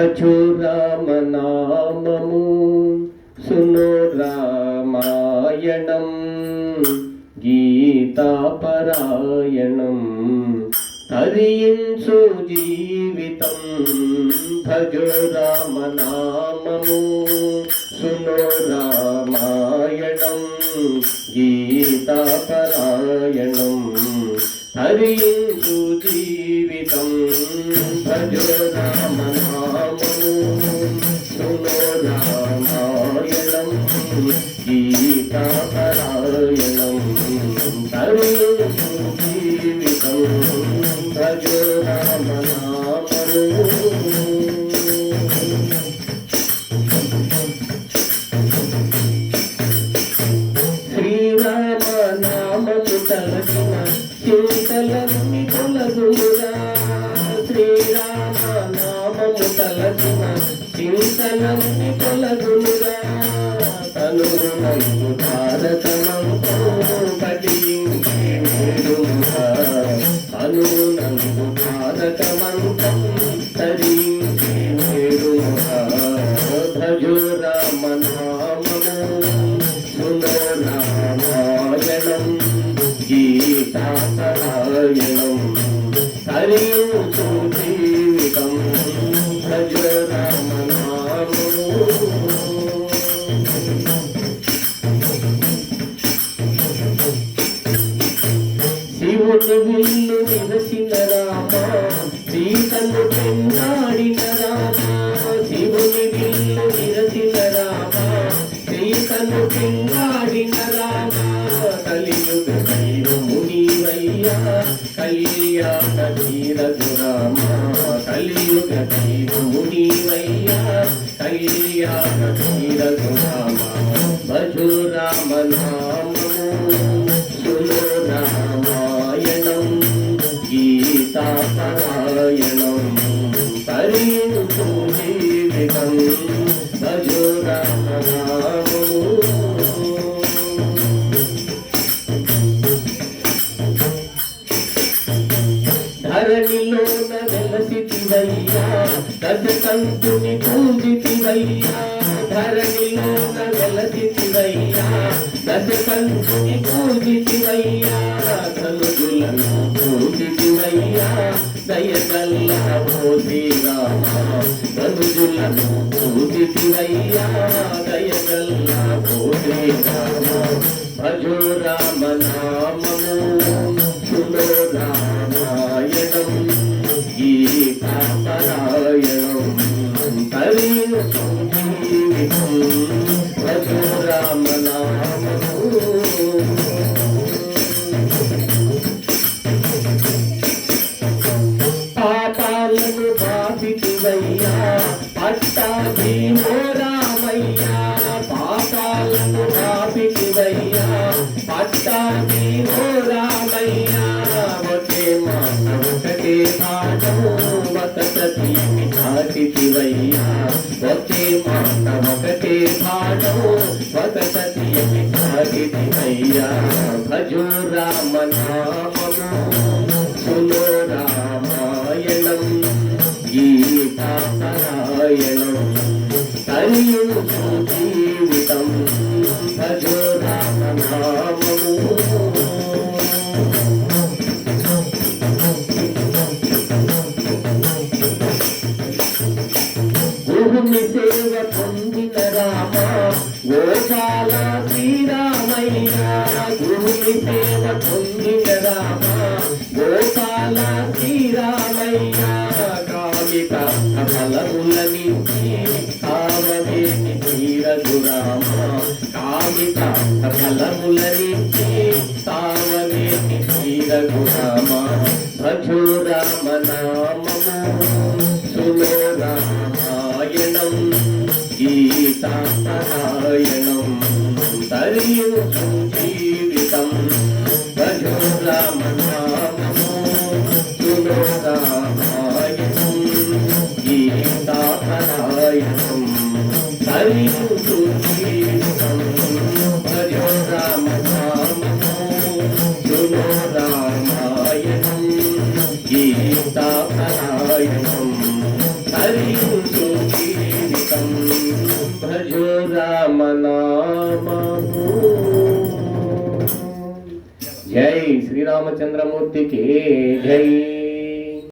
భజో రామ నామము సునో రామాయణం గీతాపరాయణం హరించు జీవితం భజో రామ నామము సునో రామాయణం గీతాపరాయణం హరించు జీవితం భజో రామ నామము సునో రామాయణం గీతాపరాయణం హరించు జీవితం భజో రామ నామము. శ్రీరామ నామము తలచిన చింతలన్నీ తొలగురా. శ్రీరామ నామము తలచిన చింతలన్నీ తొలగురా. తనునందు భారతమంతో పఠించే మేలురా. తనునందు భారతమంతం తరించే మేలురా. భజో రామ నామము సునో రామాయణం గీతాపరాయణం హరించు జీవితం భజో రామ నామము. శివుని విల్లు నిరసిన రామ సీతను పెన్నాడిన రామ. శివుని విల్లు నిరసిన రామ సీతను పెన్నాడిన రామ. కలియుగ దైవమునివయ్యా కళ్యాణ తీరదు రామ. కలియుగ దైవమునివయ్యా కళ్యాణ తీరదు రామ. భజో రామ నామము సునో రామాయణం గీతాపరాయణం హరించు జీవితం భజో రామ నామము. ధరణిలోన వెలసితివయ్యా దశకంఠుని పూజితివయ్యా. ధరణిలోన వెలసితివయ్యా దశకంఠుని పూజితివయ్యా. కలుగులను పూజితివయ్యా దయగల్ల ఓ శ్రీరామ. కలుగులను పూజితివయ్యా దయగల్ల ఓ శ్రీరామ. భజో రామ నామము సునో రామాయణం గీతాపరాయణం హరించు జీవితం భజో రామ నామము. పాపాలను బాపితివయ్యా పట్టాభిమో రామయ్యా. పాపాలను బాపితివయ్యా పట్టాభిమో రామయ్యా. ఒకే మాట ఒకటే పాఠము ఒక సతీమి సాటితివయ్యా. ఒకే మాట ఒకటే పాఠము ఒక సతీమి సాటితివయ్యా. భజో రామ నామము సునో రామాయణం గీతాపరాయణం హరించు జీవితం భజో రామ నామము. గురుని సేవ పొందిన రామ గోపాల శ్రీరామయ్యా. గురుని సేవ పొందిన రామ గోపాల శ్రీరామయ్యా. కామిత ఫలములనిచ్చి కావవేమి తీరదు రామ. కామిత ఫలములనిచ్చి కావవేమి తీరదు రామ. భజో రామ నామము సునో రామాయణం గీతాపరాయణం హరించు జీవితం భజో రామ నామము సునో రామాయణం గీతాపరాయణం హరించు జీవితం భజో రామ నామము సునో రామాయణం గీతాపరాయణం హరించు రామ నామము. జై శ్రీరామచంద్రమూర్తికి జై.